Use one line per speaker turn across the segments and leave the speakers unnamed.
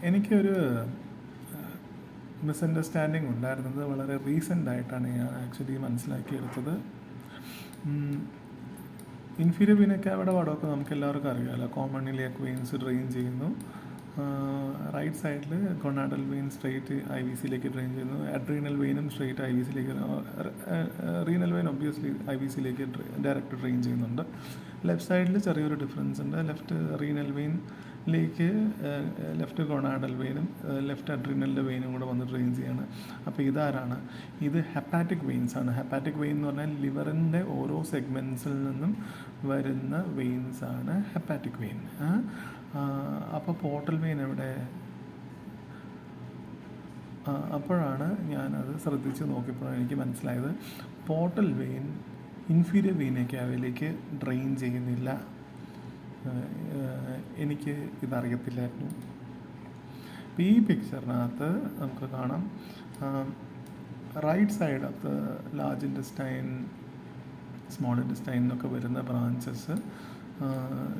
എനിക്കൊരു മിസ്അണ്ടർസ്റ്റാൻഡിങ് ഉണ്ടായിരുന്നത് വളരെ റീസെൻ്റായിട്ടാണ് ഞാൻ ആക്ച്വലി മനസ്സിലാക്കിയെടുത്തത്. ഇൻഫീരിയർ വീന കാവയുടെ പടമൊക്കെ നമുക്ക് എല്ലാവർക്കും അറിയാമല്ലോ. കോമണിലിയക് വെയിൻസ് ഡ്രെയിൻ ചെയ്യുന്നു, റൈറ്റ് സൈഡിൽ gonadal vein straight I V സിയിലേക്ക് ഡ്രെയിൻ ചെയ്യുന്നു, അഡ്രീനൽ വെയിനും സ്ട്രെയിറ്റ് ഐ വി സിയിലേക്ക്, renal vein obviously I V സിയിലേക്ക് ഡയറക്റ്റ് ഡ്രെയിൻ ചെയ്യുന്നുണ്ട്. ലെഫ്റ്റ് സൈഡിൽ ചെറിയൊരു ഡിഫറൻസ് ഉണ്ട്. ലെഫ്റ്റ് റീനൽ വെയിനിലേക്ക് ലെഫ്റ്റ് ഗൊണാഡൽ വെയിനും ലെഫ്റ്റ് അഡ്രീനലിൻ്റെ വെയിനും കൂടെ വന്ന് ഡ്രെയിൻ ചെയ്യാണ്. അപ്പോൾ ഇതാരാണ്? ഇത് ഹെപ്പാറ്റിക് വെയിൻസ് ആണ്. ഹെപ്പാറ്റിക് വെയിൻ എന്ന് പറഞ്ഞാൽ ലിവറിൻ്റെ ഓരോ സെഗ്മെൻറ്റ്സിൽ നിന്നും വരുന്ന വെയിൻസ് ആണ് ഹെപ്പാറ്റിക് വെയിൻ. അപ്പോൾ പോർട്ടൽ വെയിൻ എവിടെ? അപ്പോഴാണ് ഞാനത് ശ്രദ്ധിച്ച് നോക്കിയപ്പോഴാണ് എനിക്ക് മനസ്സിലായത് പോർട്ടൽ വെയിൻ ഇൻഫീരിയർ വീന കാവയിലേക്ക് ഡ്രെയിൻ ചെയ്യുന്നില്ല. എനിക്ക് ഇതറിയത്തില്ലായിരുന്നു. ഈ പിക്ചറിനകത്ത് നമുക്ക് കാണാം right side of the large intestine, small intestine എന്നൊക്കെ വരുന്ന ബ്രാഞ്ചസ്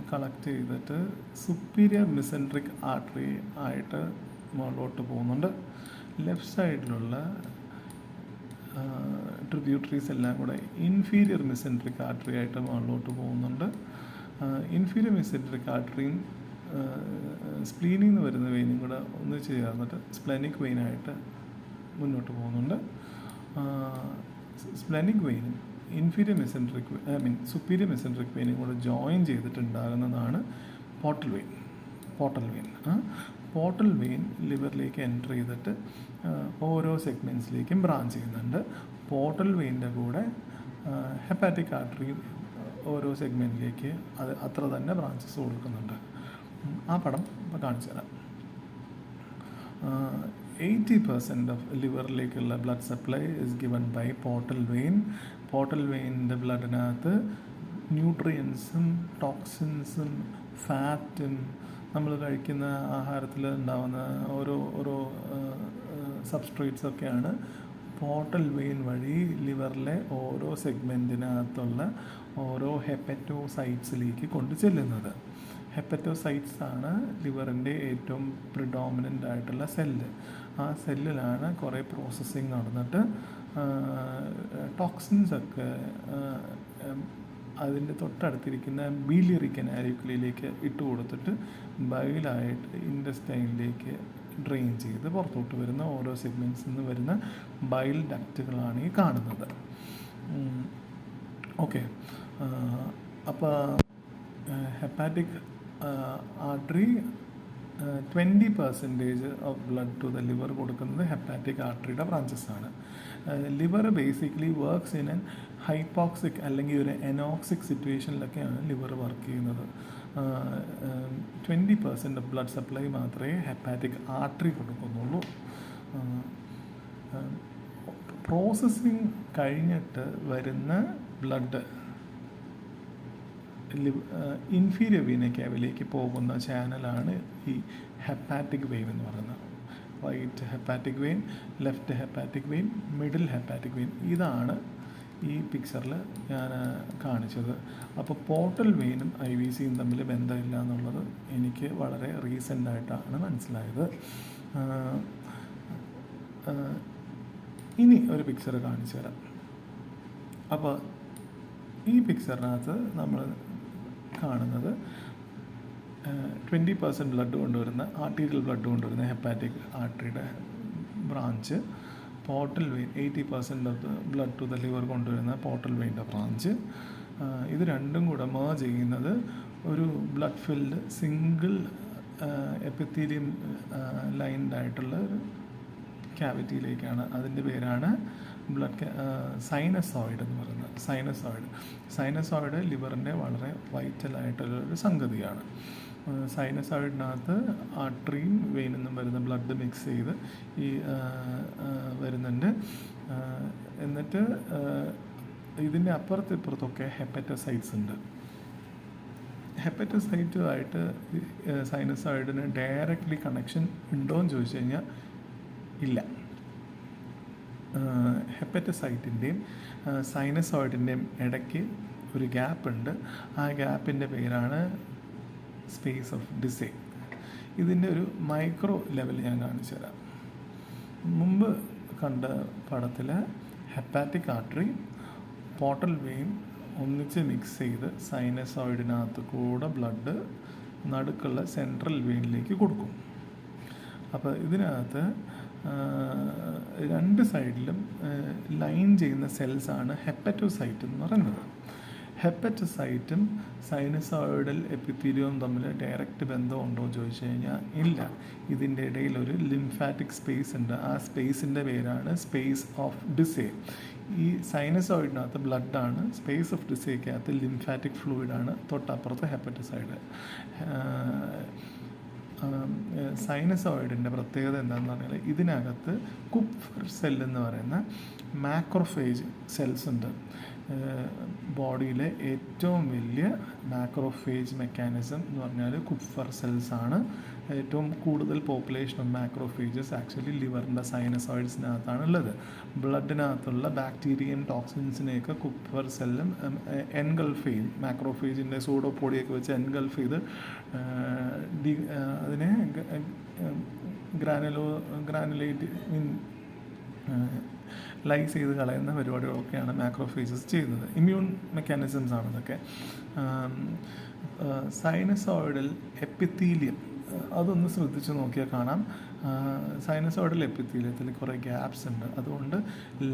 കളക്ട് ചെയ്തിട്ട് സുപ്പീരിയർ മിസെൻട്രിക് ആർട്ടറി ആയിട്ട് മുകളിലോട്ട് പോകുന്നുണ്ട്. ലെഫ്റ്റ് സൈഡിലുള്ള ട്രിബ്യൂട്ടറീസ് എല്ലാം കൂടെ ഇൻഫീരിയർ മിസെൻട്രിക് ആർട്ടറി ആയിട്ട് മുകളിലോട്ട് പോകുന്നുണ്ട്. ഇൻഫീരിയർ മിസെൻട്രിക് ആർട്ടറിയും സ്പ്ലീനിൽ നിന്ന് വരുന്ന വെയിനും കൂടെ ഒന്നിച്ച് ചേർന്നിട്ട് സ്പ്ലെനിക് വെയിനായിട്ട് മുന്നോട്ട് പോകുന്നുണ്ട്. സ്പ്ലെനിക് വെയിനും ഇൻഫീരിയർ മെസെൻട്രിക് സുപ്പീരിയർ മെസെൻട്രിക് വെയിനും കൂടെ ജോയിൻ ചെയ്തിട്ടുണ്ടാകുന്നതാണ് പോർട്ടൽ വെയിൻ. പോർട്ടൽ വെയിൻ ലിവറിലേക്ക് എൻ്റർ ചെയ്തിട്ട് ഓരോ സെഗ്മെൻറ്റ്സിലേക്കും ബ്രാഞ്ച് ചെയ്യുന്നുണ്ട്. പോർട്ടൽ വെയിൻ്റെ കൂടെ ഹെപ്പാറ്റിക് ആർട്ടറി ഓരോ സെഗ്മെൻറ്റിലേക്ക് അത് അത്ര തന്നെ ബ്രാഞ്ചസ് കൊടുക്കുന്നുണ്ട്. ആ പടം കാണിച്ചു തരാം. 80% ഓഫ് ലിവറിലേക്കുള്ള blood supply is given by portal vein. Portal വെയിനിൻ്റെ ബ്ലഡിനകത്ത് ന്യൂട്രിയൻസും ടോക്സിൻസും ഫാറ്റും നമ്മൾ കഴിക്കുന്ന ആഹാരത്തിൽ ഉണ്ടാകുന്ന ഓരോ സബ്സ്ട്രേറ്റ്സൊക്കെയാണ് പോർട്ടൽ വെയിൻ വഴി ലിവറിലെ ഓരോ സെഗ്മെൻറ്റിനകത്തുള്ള ഓരോ ഹെപ്പറ്റോസൈറ്റ്സിലേക്ക് കൊണ്ട് ചെല്ലുന്നത്. ഹെപ്പറ്റോസൈറ്റ്സ് ആണ് ലിവറിൻ്റെ ഏറ്റവും പ്രിഡോമിനൻ്റ് ആയിട്ടുള്ള സെല്ല്. ആ സെല്ലിലാണ് കുറേ പ്രോസസ്സിങ് നടന്നിട്ട് ടോക്സിൻസൊക്കെ അതിൻ്റെ തൊട്ടടുത്തിരിക്കുന്ന ബീലിയറി കനാലിക്കുലയിലേക്ക് ഇട്ട് കൊടുത്തിട്ട് ബൈലായിട്ട് ഇൻറ്റസ്റ്റൈനിലേക്ക് ഡ്രെയിൻ ചെയ്ത് പുറത്തോട്ട് വരുന്ന ഓരോ സെഗ്മെൻറ്റ്സിൽ നിന്ന് വരുന്ന ബൈൽ ഡക്റ്റുകളാണ് ഈ കാണുന്നത്. ഓക്കെ, അപ്പോൾ hepatic artery 20% of blood to the liver കൊടുക്കുന്നത് ഹെപ്പാറ്റിക് ആർട്ടറിയുടെ ബ്രാഞ്ചസ് ആണ്. Liver basically works in an hypoxic അല്ലെങ്കിൽ ഒരു എനോക്സിക് സിറ്റുവേഷനിലൊക്കെയാണ് ലിവർ വർക്ക് ചെയ്യുന്നത്. 20% ഓഫ് ബ്ലഡ് സപ്ലൈ മാത്രമേ ഹെപ്പാറ്റിക് ആർട്ടറി കൊടുക്കുന്നുള്ളൂ. പ്രോസസ്സിങ് കഴിഞ്ഞിട്ട് വരുന്ന ബ്ലഡ് ഇൻഫീരിയർ വീന കാവയിലേക്ക് പോകുന്ന ചാനലാണ് ഈ ഹെപ്പാറ്റിക് വെയിൻ എന്ന് പറയുന്നത്. Right hepatic vein, left hepatic vein, middle hepatic vein. ഇതാണ് ഈ പിക്ചറിൽ ഞാൻ കാണിച്ചത്. അപ്പോൾ പോർട്ടൽ വെയിനും ഐ വി സിയും തമ്മിൽ ബന്ധമില്ല എന്നുള്ളത് എനിക്ക് വളരെ റീസെൻ്റായിട്ടാണ് മനസ്സിലായത്. ഇനി ഒരു പിക്ചർ കാണിച്ചു തരാം. അപ്പോൾ ഈ പിക്ചറിനകത്ത് നമ്മൾ കാണുന്നത് 20% ബ്ലഡ് കൊണ്ടുവരുന്ന ആർട്ടീരിയൽ ബ്ലഡ് കൊണ്ടുവരുന്ന ഹെപ്പാറ്റിക് ആർട്ടറിയുടെ branch, portal vein 80% of the blood to the liver കൊണ്ടുവരുന്ന പോർട്ടൽ വെയിൻ്റെ ബ്രാഞ്ച്. ഇത് രണ്ടും കൂടെ മേർജ് ചെയ്യുന്നത് ഒരു blood filled single epithelium lined ആയിട്ടുള്ള ഒരു ക്യാവിറ്റിയിലേക്കാണ്. അതിൻ്റെ പേരാണ് ബ്ലഡ് സൈനസോയിഡ് എന്ന് പറയുന്നത്. സൈനസോയിഡ് ലിവറിൻ്റെ വളരെ വൈറ്റലായിട്ടുള്ളൊരു സംഗതിയാണ്. സൈനസോയിഡിനകത്ത് ആർട്ടറിയും വെയിനെന്നും വരുന്ന ബ്ലഡ് മിക്സ് ചെയ്ത് ഈ വരുന്നുണ്ട്. എന്നിട്ട് ഇതിൻ്റെ അപ്പുറത്തിപ്പുറത്തൊക്കെ ഹെപ്പറ്റോസൈറ്റ്സ് ഉണ്ട്. ഹെപ്പറ്റോസൈറ്റുമായിട്ട് സൈനസോയിഡിന് ഡയറക്റ്റ്ലി കണക്ഷൻ ഉണ്ടോ എന്ന് ചോദിച്ചു കഴിഞ്ഞാൽ ഇല്ല. ഹെപ്പറ്റോസൈറ്റിൻ്റെയും സൈനസോയിഡിൻ്റെയും ഇടയ്ക്ക് ഒരു ഗ്യാപ്പ് ഉണ്ട്. ആ ഗ്യാപ്പിൻ്റെ പേരാണ് സ്പേസ് ഓഫ് ഡിസേ. ഇതിൻ്റെ ഒരു മൈക്രോ ലെവൽ ഞാൻ കാണിച്ചു തരാം. മുമ്പ് കണ്ട പടത്തിൽ ഹെപ്പാറ്റിക് ആർട്ടറി, പോർട്ടൽ വെയിൻ ഒന്നിച്ച് മിക്സ് ചെയ്ത് സൈനസോയിഡിനകത്ത് കൂടെ ബ്ലഡ് നടുക്കുള്ള സെൻട്രൽ വെയിനിലേക്ക് കൊടുക്കും. അപ്പോൾ ഇതിനകത്ത് രണ്ട് സൈഡിലും ലൈൻ ചെയ്യുന്ന സെൽസാണ് ഹെപ്പറ്റോസൈറ്റ് എന്ന് പറയുന്നത്. ഹെപ്പറ്റോസൈറ്റും സൈനസോയിഡൽ എപ്പിത്തീലിയവും തമ്മിൽ ഡയറക്റ്റ് ബന്ധമുണ്ടോ എന്ന് ചോദിച്ചു കഴിഞ്ഞാൽ ഇല്ല. ഇതിൻ്റെ ഇടയിൽ ഒരു ലിംഫാറ്റിക് സ്പേസ് ഉണ്ട്. ആ സ്പേസിൻ്റെ പേരാണ് സ്പേസ് ഓഫ് ഡിസേ. ഈ സൈനസോയിഡിനകത്ത് ബ്ലഡാണ്, സ്പേസ് ഓഫ് ഡിസേക്കകത്ത് ലിംഫാറ്റിക് ഫ്ലൂയിഡാണ്, തൊട്ടപ്പുറത്ത് ഹെപ്പറ്റോസൈഡ്. സൈനസോയിഡിൻ്റെ പ്രത്യേകത എന്താണെന്ന് പറഞ്ഞാൽ ഇതിനകത്ത് കുപ്ഫർ സെല്ലെന്ന് പറയുന്ന മാക്രോഫേജ് സെൽസ് ഉണ്ട്. ബോഡിയിലെ ഏറ്റവും വലിയ മാക്രോഫേജ് മെക്കാനിസം എന്ന് പറഞ്ഞാൽ കുപ്ഫർ സെൽസാണ്. ഏറ്റവും കൂടുതൽ പോപ്പുലേഷൻ ഓഫ് മാക്രോഫേജസ് ആക്ച്വലി ലിവറിൻ്റെ സൈനസോയിഡ്സിനകത്താണ് ഉള്ളത്. ബ്ലഡിനകത്തുള്ള ബാക്ടീരിയയും ടോക്സിൻസിനെയൊക്കെ കുപ്ഫർ സെല്ലും എൻഗൾഫ് ചെയ്യും. മാക്രോഫേജിൻ്റെ സൂഡോപോഡിയൊക്കെ വെച്ച് എൻഗൾഫ് ചെയ്ത് അതിനെ ഗ്രാനുലേറ്റ് ലൈസ് ചെയ്ത് കളയുന്ന പരിപാടികളൊക്കെയാണ് മാക്രോഫേജസ് ചെയ്യുന്നത്. ഇമ്മ്യൂൺ മെക്കാനിസംസ് ആണ് ഇതൊക്കെ. സൈനസോയിഡൽ എപ്പിത്തീലിയം അതൊന്ന് ശ്രദ്ധിച്ച് നോക്കിയാൽ കാണാം. സൈനസോയിഡൽ എപ്പിത്തീലിയത്തിൽ കുറേ ഗ്യാപ്സ് ഉണ്ട്. അതുകൊണ്ട്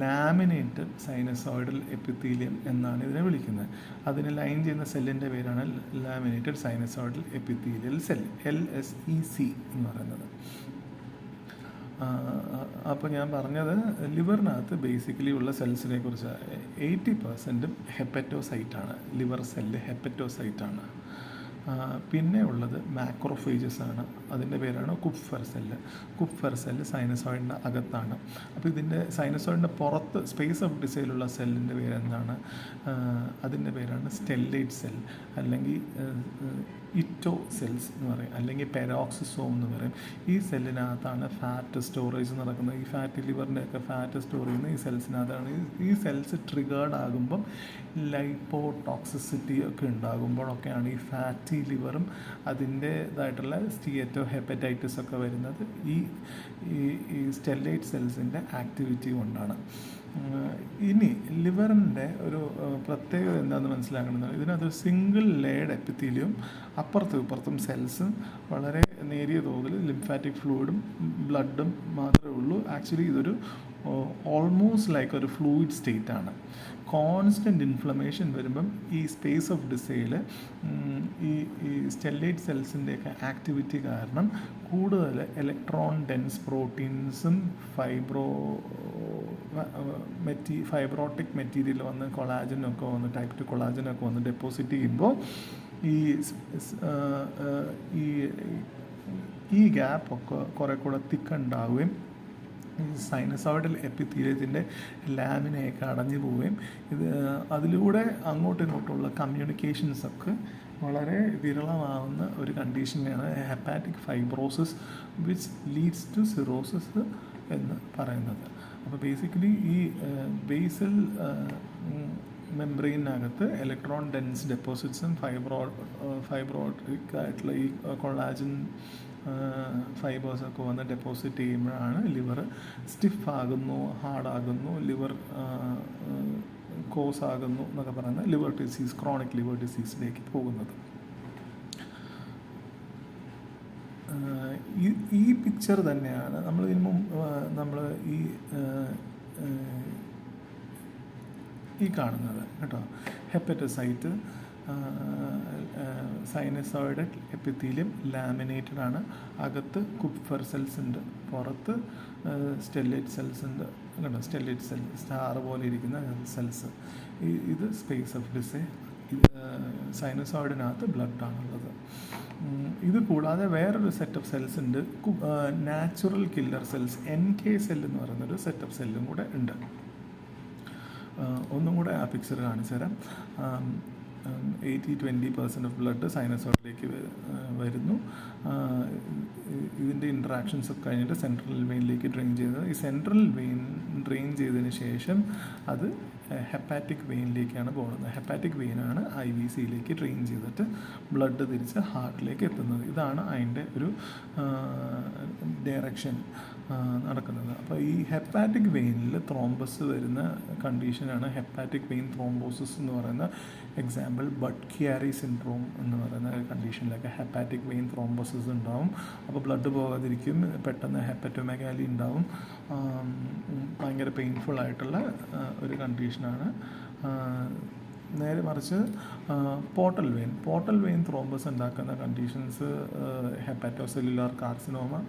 ലാമിനേറ്റഡ് സൈനസോയിഡൽ എപ്പിത്തീലിയം എന്നാണ് ഇതിനെ വിളിക്കുന്നത്. അതിന് ലൈൻ ചെയ്യുന്ന സെല്ലിൻ്റെ പേരാണ് laminated sinusoidal epithelial cell, LSEC എന്ന് പറയുന്നത്. അപ്പോൾ ഞാൻ പറഞ്ഞത് ലിവറിനകത്ത് ബേസിക്കലി ഉള്ള സെൽസിനെ കുറിച്ച് 80% ഹെപ്പറ്റോസൈറ്റാണ്. Liver cell ഹെപ്പറ്റോസൈറ്റാണ്. പിന്നെ ഉള്ളത് മാക്രോഫേജസ് ആണ്. അതിൻ്റെ പേരാണ് കുപ്ഫർ സെല്ല്. കുപ്ഫർ സെല്ല് സൈനസോയിഡിൻ്റെ അകത്താണ്. അപ്പോൾ ഇതിൻ്റെ സൈനസോയിഡിൻ്റെ പുറത്ത് സ്പേസ് ഓഫ് ഡിസൈലുള്ള സെല്ലിൻ്റെ പേരെന്താണ്? അതിൻ്റെ പേരാണ് സ്റ്റെല്ലൈറ്റ് സെൽ, അല്ലെങ്കിൽ ഇറ്റോ സെൽസ് എന്ന് പറയും, അല്ലെങ്കിൽ പെരോക്സിസോം എന്ന് പറയും. ഈ സെല്ലിനകത്താണ് ഫാറ്റ് സ്റ്റോറേജ് നടക്കുന്നത്. ഈ ഫാറ്റ് ലിവറിൻ്റെയൊക്കെ ഫാറ്റ് സ്റ്റോർ ചെയ്യുന്ന ഈ സെൽസിനകത്താണ്. ഈ സെൽസ് ട്രിഗേർഡ് ആകുമ്പം ലൈപ്പോടോക്സിസിറ്റി ഒക്കെ ഉണ്ടാകുമ്പോഴൊക്കെയാണ് ഈ ഫാറ്റി ലിവറും അതിൻ്റേതായിട്ടുള്ള സ്റ്റീയറ്റോ ഹെപ്പറ്റൈറ്റിസ് ഒക്കെ വരുന്നത്. ഈ സ്റ്റെല്ലൈറ്റ് സെൽസിൻ്റെ ആക്ടിവിറ്റി കൊണ്ടാണ്. ഇനി ലിവറിൻ്റെ ഒരു പ്രത്യേകത എന്താണെന്ന് മനസ്സിലാക്കണമെന്ന്, ഇതിനകത്ത് സിംഗിൾ ലെയർഡ് എപ്പിത്തീലിയം, അപ്പുറത്തും ഇപ്പുറത്തും സെൽസും വളരെ നേരിയ തോതിൽ ലിംഫാറ്റിക് ഫ്ലൂയിഡും ബ്ലഡും മാത്രമേ ഉള്ളൂ. ആക്ച്വലി ഇതൊരു ഓൾമോസ്റ്റ് ലൈക്ക് ഒരു ഫ്ലൂയിഡ് സ്റ്റേറ്റ് ആണ്. കോൺസ്റ്റൻറ്റ് ഇൻഫ്ലമേഷൻ വരുമ്പം ഈ സ്പേസ് ഓഫ് ഡിസൈൽ ഈ സ്റ്റെല്ലൈറ്റ് സെൽസിൻ്റെയൊക്കെ ആക്ടിവിറ്റി കാരണം കൂടുതൽ ഇലക്ട്രോൺ ഡെൻസ് പ്രോട്ടീൻസും ഫൈബ്രോട്ടിക് മെറ്റീരിയൽ വന്ന് കൊളാജനൊക്കെ വന്ന് ടൈപ്പ് 2 കൊളാജനൊക്കെ വന്ന് ഡെപ്പോസിറ്റ് ചെയ്യുമ്പോൾ ഈ ഗ്യാപ്പൊക്കെ കുറേ കൂടെ തിക്കുണ്ടാവുകയും സൈനസോയിഡൽ എപ്പിത്തീലിയത്തിൻ്റെ ലാമിനയൊക്കെ അടഞ്ഞു പോവുകയും അതിലൂടെ അങ്ങോട്ടും ഇങ്ങോട്ടുള്ള കമ്മ്യൂണിക്കേഷൻസൊക്കെ വളരെ വിരളമാവുന്ന ഒരു കണ്ടീഷനെയാണ് hepatic fibrosis which leads to cirrhosis എന്ന് പറയുന്നത്. അപ്പോൾ ബേസിക്കലി ഈ ബേസൽ മെംബ്രെയിനകത്ത് ഇലക്ട്രോൺ ഡെൻസ് ഡെപ്പോസിറ്റ്സും ഫൈബ്രോട്ടിക് ആയിട്ടുള്ള ഈ കൊളാജൻ ഫൈബേഴ്സൊക്കെ വന്ന് ഡെപ്പോസിറ്റ് ചെയ്യുമ്പോഴാണ് ലിവർ സ്റ്റിഫാകുന്നു, ഹാർഡാകുന്നു, ലിവർ കോസ് ആകുന്നു എന്നൊക്കെ പറയുന്ന ലിവർ ഡിസീസ്, ക്രോണിക് ലിവർ ഡിസീസിലേക്ക് പോകുന്നത്. ഈ പിക്ചർ തന്നെയാണ് നമ്മൾ ഈ കാണുന്നത് കേട്ടോ. ഹെപ്പറ്റോസൈറ്റ്, സൈനസോയിഡൽ എപ്പിത്തീലിയം ലാമിനേറ്റഡ് ആണ്. അകത്ത് കുപ്ഫർ സെൽസ് ഉണ്ട്, പുറത്ത് സ്റ്റെല്ലൈറ്റ് സെൽസ് ഉണ്ട് കേട്ടോ. സ്റ്റെല്ലൈറ്റ് സെൽ സ്റ്റാർ പോലെ ഇരിക്കുന്ന സെൽസ്. ഇത് സ്പേസ് ഓഫ് ഡിസേ. സൈനസോയിഡിനകത്ത് ബ്ലഡാണുള്ളത്. ഇത് കൂടാതെ വേറൊരു സെറ്റ് ഓഫ് സെൽസ് ഉണ്ട്, natural killer cells, NK cell എന്ന് പറയുന്നൊരു സെറ്റ് ഓഫ് സെല്ലും കൂടെ ഉണ്ട്. ഒന്നും കൂടെ ആ പിക്ചർ കാണിച്ചു തരാം. 80-20% ഓഫ് ബ്ലഡ് സൈനസോയിഡിലേക്ക് വരുന്നു. ഇതിൻ്റെ ഇൻട്രാക്ഷൻസ് ഒക്കെ കഴിഞ്ഞിട്ട് സെൻട്രൽ വെയിനിലേക്ക് ഡ്രെയിൻ ചെയ്യുന്നത്. ഈ സെൻട്രൽ വെയിൻ ഡ്രെയിൻ ചെയ്തതിന് ശേഷം അത് ഹെപ്പാറ്റിക് വെയിനിലേക്കാണ് പോകുന്നത്. ഹെപ്പാറ്റിക് വെയിനാണ് IVCയിലേക്ക് ഡ്രെയിൻ ചെയ്തിട്ട് ബ്ലഡ് തിരിച്ച് ഹാർട്ടിലേക്ക് എത്തുന്നത്. ഇതാണ് അതിൻ്റെ ഒരു ഡയറക്ഷൻ നടക്കുന്നത്. അപ്പോൾ ഈ ഹെപ്പാറ്റിക് വെയിനിൽ ത്രോംബസ് വരുന്ന കണ്ടീഷനാണ് ഹെപ്പാറ്റിക് വെയിൻ ത്രോംബോസിസ് എന്ന് പറയുന്ന. എക്സാമ്പിൾ ബട്ട്കിയാരി സിൻഡ്രോം എന്ന് പറയുന്ന കണ്ടീഷനിലൊക്കെ ഹെപ്പാറ്റിക് വെയിൻ ത്രോംബോസിസ് ഉണ്ടാവും. അപ്പോൾ ബ്ലഡ് പോകാതിരിക്കും, പെട്ടെന്ന് ഹെപ്പറ്റോമെഗാലി ഉണ്ടാവും. ഭയങ്കര പെയിൻഫുൾ ആയിട്ടുള്ള ഒരു കണ്ടീഷനാണ്. നേരെ മറിച്ച് പോർട്ടൽ വെയിൻ ത്രോംബസ് ഉണ്ടാക്കുന്ന conditions hepatocellular carcinoma,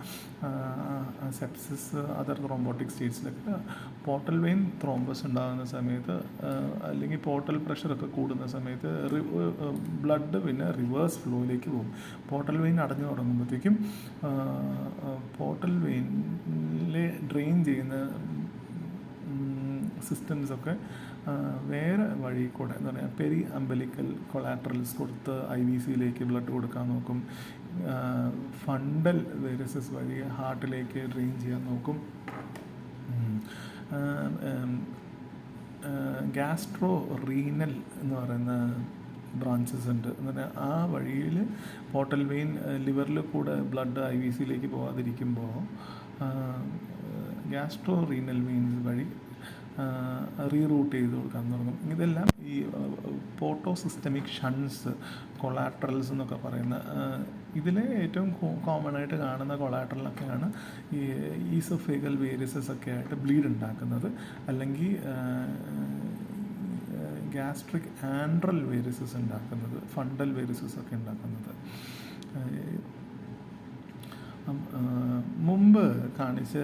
sepsis, other thrombotic സ്റ്റേറ്റ്സിലൊക്കെ പോർട്ടൽ വെയിൻ ത്രോംബസ് ഉണ്ടാകുന്ന സമയത്ത് അല്ലെങ്കിൽ പോർട്ടൽ പ്രഷറൊക്കെ കൂടുന്ന സമയത്ത് ബ്ലഡ് പിന്നെ റിവേഴ്സ് ഫ്ലോയിലേക്ക് പോകും. പോർട്ടൽ വെയിൻ അടഞ്ഞു തുടങ്ങുമ്പോഴത്തേക്കും പോർട്ടൽ വെയിനിലെ ഡ്രെയിൻ ചെയ്യുന്ന സിസ്റ്റംസൊക്കെ വേറെ വഴി കൂടെ എന്ന് പറഞ്ഞാൽ പെരി അംബലിക്കൽ കൊളാട്രൽസ് കൊടുത്ത് IVCയിലേക്ക് ബ്ലഡ് കൊടുക്കാൻ നോക്കും. ഫണ്ടൽ വേരിസസ് വഴി ഹാർട്ടിലേക്ക് ഡ്രെയിൻ ചെയ്യാൻ നോക്കും. ഗ്യാസ്ട്രോ റീനൽ എന്ന് പറയുന്ന ബ്രാഞ്ചസ് ഉണ്ട്. എന്ന് പറഞ്ഞാൽ ആ വഴിയിൽ പോർട്ടൽ വെയിൻ ലിവറിൽ കൂടെ ബ്ലഡ് IVCയിലേക്ക് പോകാതിരിക്കുമ്പോൾ ഗ്യാസ്ട്രോ റീനൽ വെയിൻസ് വഴി റീറൂട്ട് ചെയ്ത് കൊടുക്കാൻ തുടങ്ങും. ഇതെല്ലാം ഈ പോർട്ടോസിസ്റ്റമിക് ഷൺസ്, കൊളാട്രൽസ് എന്നൊക്കെ പറയുന്ന ഇതിലെ ഏറ്റവും കോമൺ ആയിട്ട് കാണുന്ന കൊളാട്രലൊക്കെയാണ് ഈ ഈസോഫേഗൽ വേരിസസ് ഒക്കെ ആയിട്ട് ബ്ലീഡ് ഉണ്ടാക്കുന്നത്, അല്ലെങ്കിൽ ഗ്യാസ്ട്രിക് ആൻഡ്രൽ വേരിസസ് ഉണ്ടാക്കുന്നത്, ഫണ്ടൽ വേരിസസ് ഒക്കെ ഉണ്ടാക്കുന്നത്. മുമ്പ് കാണിച്ച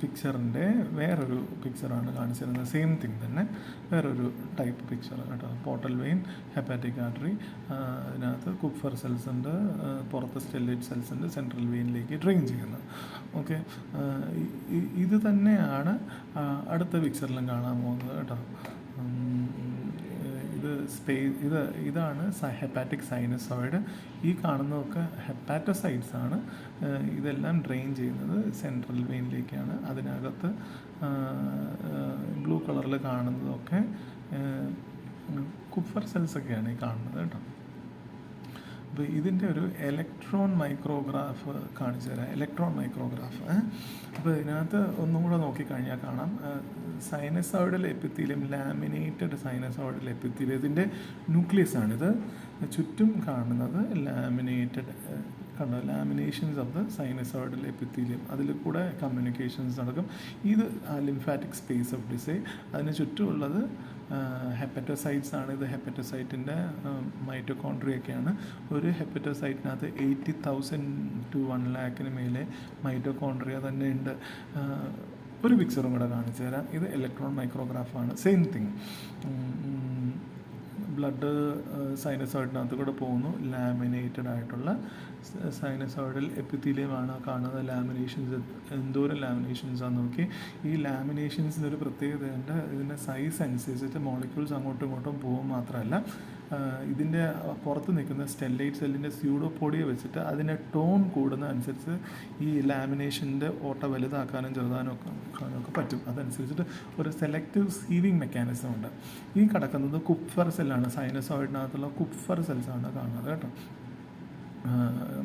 പിക്ചറിൻ്റെ വേറൊരു പിക്ചറാണ് കാണിച്ചിരുന്നത്. സെയിം തിങ് തന്നെ വേറൊരു ടൈപ്പ് പിക്ചർ കേട്ടോ. പോർട്ടൽ വെയിൻ, ഹെപ്പാറ്റിക് ആർട്ടറി, അതിനകത്ത് കുപ്ഫർ സെൽസ് ഉണ്ട്, പുറത്ത് സ്റ്റെല്ലൈറ്റ് സെൽസ് ഉണ്ട്, സെൻട്രൽ വെയിനിലേക്ക് ഡ്രെയിൻ ചെയ്യുന്നത്. ഓക്കെ, ഇത് തന്നെയാണ് അടുത്ത പിക്ചറിലും കാണാൻ പോകുന്നത് കേട്ടോ. ഇതാണ് ഹെപ്പാറ്റിക് സൈനസോയിഡ്. ഈ കാണുന്നതൊക്കെ ഹെപ്പാറ്റോസൈറ്റ്സ് ആണ്. ഇതെല്ലാം ഡ്രെയിൻ ചെയ്യുന്നത് സെൻട്രൽ വെയിനിലേക്കാണ്. അതിനകത്ത് ബ്ലൂ കളറിൽ കാണുന്നതൊക്കെ കുപ്ഫർ സെൽസൊക്കെയാണ് ഈ കാണുന്നത് കേട്ടോ. അപ്പോൾ ഇതിൻ്റെ ഒരു ഇലക്ട്രോൺ മൈക്രോഗ്രാഫ് കാണിച്ചു തരാം. Electron micrograph. അപ്പോൾ ഇതിനകത്ത് ഒന്നും കൂടെ നോക്കിക്കഴിഞ്ഞാൽ കാണാം സൈനസോയിഡൽ എപ്പിത്തീലിയം, ലാമിനേറ്റഡ് സൈനസോയിഡൽ എപ്പിത്തീലിയത്തിൻ്റെ ന്യൂക്ലിയസ് ആണിത്. ചുറ്റും കാണുന്നത് ലാമിനേറ്റഡ് കണ്ടോ, laminations of the sinusoidal epithelium. അതിൽ കൂടെ കമ്മ്യൂണിക്കേഷൻസ് നടക്കും. ഇത് ലിംഫാറ്റിക് സ്പേസ് ഓഫ് ഡിസൈ. അതിന് ചുറ്റുമുള്ളത് ഹെപ്പറ്റോസൈറ്റ്സ് ആണ്. ഇത് ഹെപ്പറ്റോസൈറ്റിൻ്റെ മൈറ്റോകോൺട്രിയൊക്കെയാണ്. ഒരു ഹെപ്പറ്റോസൈറ്റിനകത്ത് 80,000 to 1 lakh മേലെ മൈറ്റോകോൺട്രിയ തന്നെ ഉണ്ട്. ഒരു പിക്ചറും കൂടെ കാണിച്ചു തരാം. ഇത് ഇലക്ട്രോൺ മൈക്രോഗ്രാഫാണ്. Same thing. ബ്ലഡ് സൈനസോയിഡിനകത്ത് കൂടെ പോകുന്നു. ലാമിനേറ്റഡ് ആയിട്ടുള്ള സൈനസോയിഡൽ എപ്പിത്തീലിയമാണ് കാണുന്നത്. ലാമിനേഷൻസ് എന്തോരം ലാമിനേഷൻസാന്ന് നോക്കി. ഈ ലാമിനേഷൻസിന് ഒരു പ്രത്യേകതയുണ്ട്. ഇതിൻ്റെ സൈസ് അനുസരിച്ചിട്ട് മോളിക്യൂൾസ് അങ്ങോട്ടും ഇങ്ങോട്ടും പോകും. മാത്രമല്ല ഇതിൻ്റെ പുറത്ത് നിൽക്കുന്ന സ്റ്റെല്ലൈറ്റ് സെല്ലിൻ്റെ സ്യൂഡോപോഡിയ വെച്ചിട്ട് അതിൻ്റെ ടോൺ കൂടുന്ന അനുസരിച്ച് ഈ ലാമിനേഷൻ്റെ ഓട്ട വലുതാക്കാനും ചെറുതാനും ഒക്കെ പറ്റും. അതനുസരിച്ചിട്ട് ഒരു സെലക്റ്റീവ് സീവിങ് മെക്കാനിസം ഉണ്ട്. ഈ കിടക്കുന്നത് കുപ്ഫർ സെല്ലാണ്. സൈനസോയിഡിനകത്തുള്ള കുപ്ഫർ സെൽസാണ് കാണുന്നത് കേട്ടോ.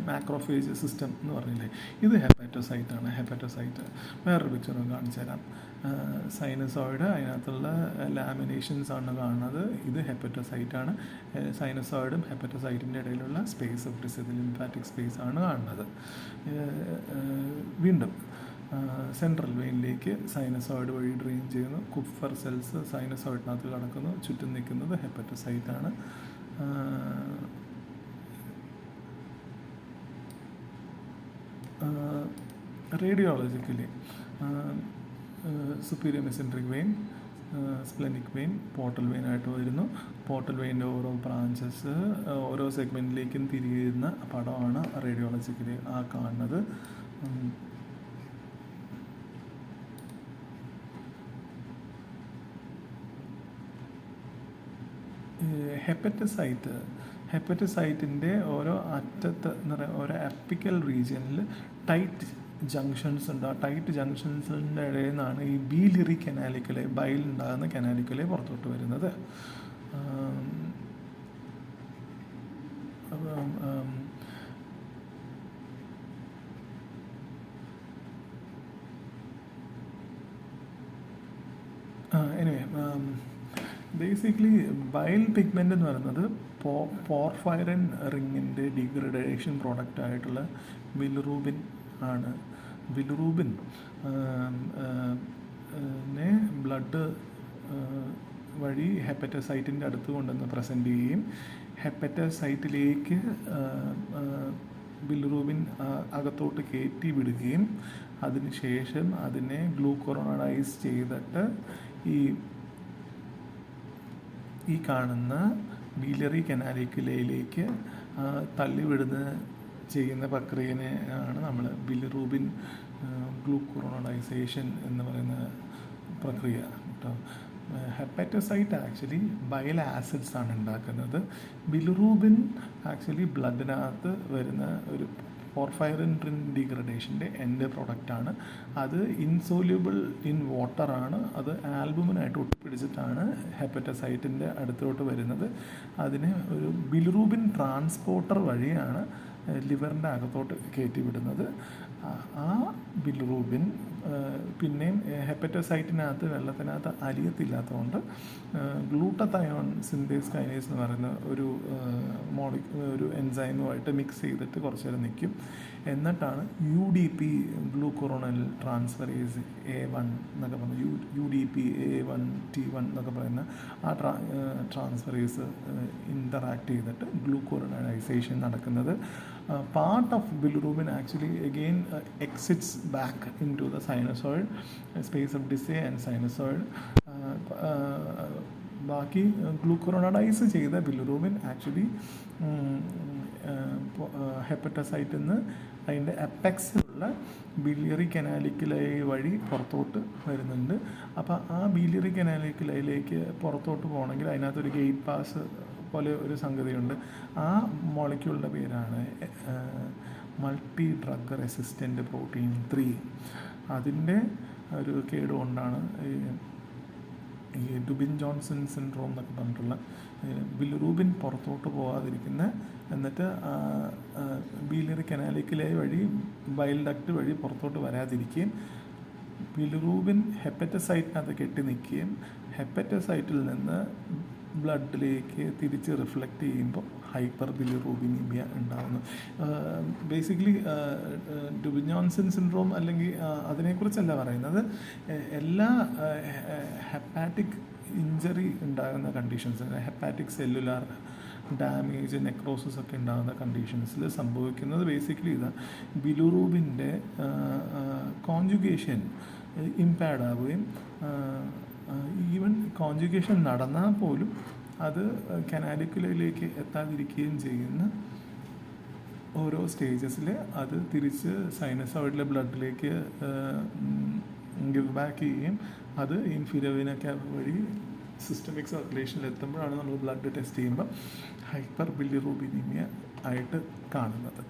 മാക്രോഫേജ് സിസ്റ്റം എന്ന് പറഞ്ഞില്ലേ, ഇത് ഹെപ്പാറ്റോസൈറ്റാണ്. ഹെപ്പാറ്റോസൈറ്റ് വേറൊരു പിക്ചറും കാണിച്ചു തരാം. സൈനസോയിഡ്, അതിനകത്തുള്ള ലാമിനേഷൻസ് ആണ് കാണുന്നത്. ഇത് ഹെപ്പറ്റോസൈറ്റാണ്. സൈനസോയിഡും ഹെപ്പറ്റോസൈറ്റിൻ്റെ ഇടയിലുള്ള space of Disse, lymphatic space ആണ് കാണുന്നത്. വീണ്ടും സെൻട്രൽ വെയിനിലേക്ക് സൈനസോയിഡ് വഴി ഡ്രെയിൻ ചെയ്യുന്നു. കുപ്ഫർ സെൽസ് സൈനസോയിഡിനകത്ത് കിടക്കുന്നു. ചുറ്റും നിൽക്കുന്നത് ഹെപ്പറ്റോസൈറ്റാണ്. Radiologically superior mesenteric vein, splenic vein, portal vein ആയിട്ട് വരുന്നു. പോർട്ടൽ വെയിൻ്റെ ഓരോ ബ്രാഞ്ചസ് ഓരോ സെഗ്മെൻറ്റിലേക്കും തിരിയുന്ന പടമാണ് റേഡിയോളജിക്കലി ആ കാണുന്നത്. ഹെപ്പറ്റോസൈറ്റിൻ്റെ ഓരോ അറ്റത്ത് എന്ന് പറയുക ഓരോ അപ്പിക്കൽ റീജിയനിൽ ടൈറ്റ് ജംഗ്ഷൻസ് ഉണ്ട്. ആ ടൈറ്റ് ജംഗ്ഷൻസിൻ്റെ ഇടയിൽ നിന്നാണ് ഈ ബീലിറി കനാലിക്കലെ ബൈൽ ഉണ്ടാകുന്ന കനാലിക്കലെ പുറത്തോട്ട് വരുന്നത്. അപ്പം എനിവേ ബേസിക്കലി ബൈൽ പിഗ്മെൻ്റ് എന്ന് പറയുന്നത് പോർഫൈറിൻ റിങ്ങിൻ്റെ ഡീഗ്രഡേഷൻ പ്രോഡക്റ്റ് ആയിട്ടുള്ള ബിലിറൂബിൻ ആണ്. ബിലിറൂബിൻ ബ്ലഡ് വഴി ഹെപ്പറ്റോസൈറ്റിൻ്റെ അടുത്ത് കൊണ്ടുവന്ന് പ്രസൻറ്റ് ചെയ്യുകയും ഹെപ്പറ്റോസൈറ്റിലേക്ക് ബിലിറൂബിൻ അകത്തോട്ട് കയറ്റി വിടുകയും അതിനുശേഷം അതിനെ ഗ്ലൂക്കോറോണൈസ് ചെയ്തിട്ട് ഈ കാണുന്ന ബീലിയറി കനാലിക്കുലയിലേക്ക് തള്ളിവിടുന്ന ചെയ്യുന്ന പ്രക്രിയനെ ആണ് നമ്മൾ ബിലിറൂബിൻ ഗ്ലൂക്കോറോണൈസേഷൻ എന്ന് പറയുന്ന പ്രക്രിയ കേട്ടോ. ഹെപ്പറ്റോസൈറ്റ് ആക്ച്വലി ബൈൽ ആസിഡ്സ് ആണ് ഉണ്ടാക്കുന്നത്. ബിലിറൂബിൻ ആക്ച്വലി ബ്ലഡിനകത്ത് വരുന്ന ഒരു പോർഫൈറിൻ ഡീഗ്രഡേഷൻ്റെ എൻഡ് പ്രൊഡക്റ്റാണ്. അത് ഇൻസോല്യൂബിൾ ഇൻ വാട്ടറാണ്. അത് ആൽബുമിനായിട്ട് ഒട്ടിപ്പിടിച്ചിട്ടാണ് ഹെപ്പറ്റോസൈറ്റിൻ്റെ അടുത്തോട്ട് വരുന്നത്. അതിന് ഒരു ബിലിറൂബിൻ ട്രാൻസ്പോർട്ടർ വഴിയാണ് ലിവറിൻ്റെ അകത്തോട്ട് കയറ്റി വിടുന്നത്. ആ ബിലിറൂബിൻ പിന്നെയും ഹെപ്പറ്റോസൈറ്റിനകത്ത് വെള്ളത്തിനകത്ത് അലിയത്തില്ലാത്തതുകൊണ്ട് ഗ്ലൂട്ടത്തയോൺ സിന്തേസ് കൈനേസ് എന്ന് പറയുന്ന ഒരു എൻസൈമുമായിട്ട് മിക്സ് ചെയ്തിട്ട് കുറച്ച് നേരം നിൽക്കും. എന്നിട്ടാണ് UDP ഗ്ലൂക്കോറോണൽ ട്രാൻസ്ഫറേസ് A1 എന്നൊക്കെ പറയുന്നത്, UDP A1 T1 എന്നൊക്കെ പറയുന്ന ആ ട്രാൻസ്ഫറേസ് ഇൻ്ററാക്ട് ചെയ്തിട്ട് ഗ്ലൂക്കോറോണൈസേഷൻ നടക്കുന്നത്. Part of bilirubin actually again exits back into the sinusoid, space of Dissay and sinusoid. ബാക്കി ഗ്ലൂക്കോറോണൈസ് ചെയ്ത ബിലിറൂബിൻ ആക്ച്വലി ഹെപ്പറ്റോസൈറ്റിൽ നിന്ന് അതിൻ്റെ അപ്പെക്സിലുള്ള ബിലിയറി കനാലിക്കുലൈ വഴി പുറത്തോട്ട് വരുന്നുണ്ട്. അപ്പോൾ ആ ബിലിയറി കനാലിക്കുലയിലേക്ക് പുറത്തോട്ട് പോകണമെങ്കിൽ അതിനകത്തൊരു ഗേറ്റ് പാസ് പോലെ ഒരു സംഗതിയുണ്ട്. ആ മോളിക്യൂളിൻ്റെ പേരാണ് മൾട്ടി ഡ്രഗ് റെസിസ്റ്റൻ്റ് പ്രോട്ടീൻ 3. അതിൻ്റെ ഒരു കേടുകൊണ്ടാണ് ഈ ഡുബിൻ ജോൺസൺ സിൻഡ്രോം എന്നൊക്കെ പറഞ്ഞിട്ടുള്ള ബിലിറൂബിൻ പുറത്തോട്ട് പോകാതിരിക്കുന്ന, എന്നിട്ട് ബിലിയറി കനാലിക്കുലൈ വഴി ബൈൽ ഡക്റ്റ് വഴി പുറത്തോട്ട് വരാതിരിക്കുകയും ബിലിറൂബിൻ ഹെപ്പറ്റോസൈറ്റിനകത്ത് കെട്ടി നിൽക്കുകയും ഹെപ്പറ്റോസൈറ്റിൽ നിന്ന് ബ്ലഡിലേക്ക് തിരിച്ച് റിഫ്ലക്റ്റ് ചെയ്യുമ്പോൾ ഹൈപ്പർ ബിലിറൂബിനീമിയ ഉണ്ടാകുന്നു. ബേസിക്കലി ഡുബിൻ ജോൺസൺ സിൻഡ്രോം അല്ലെങ്കിൽ അതിനെക്കുറിച്ചല്ല പറയുന്നത്, എല്ലാ ഹെപ്പാറ്റിക് ഇഞ്ചറി ഉണ്ടാകുന്ന conditions, hepatic cellular damage, necrosis ഒക്കെ ഉണ്ടാകുന്ന കണ്ടീഷൻസിൽ സംഭവിക്കുന്നത് ബേസിക്കലി ഇതാണ്. ബിലിറൂബിൻ്റെ കോൺജുഗേഷൻ ഇംപായർഡ് ആവുകയും ഈവൻ കോൺജുഗേഷൻ നടന്നാൽ പോലും അത് കനാലിക്കുലയിലേക്ക് എത്താതിരിക്കുകയും ചെയ്യുന്ന ഓരോ സ്റ്റേജസിൽ അത് തിരിച്ച് സൈനസോയിഡിലെ ബ്ലഡിലേക്ക് ഗിവ് ബാക്ക് ചെയ്യുകയും അത് ഇൻഫീരിയർ വെയിന കാവ വഴി സിസ്റ്റമിക് സർക്കുലേഷനിൽ എത്തുമ്പോഴാണ് നമ്മൾ ബ്ലഡ് ടെസ്റ്റ് ചെയ്യുമ്പോൾ ഹൈപ്പർ ബിലിറൂബിനീമിയ ആയിട്ട് കാണുന്നത്.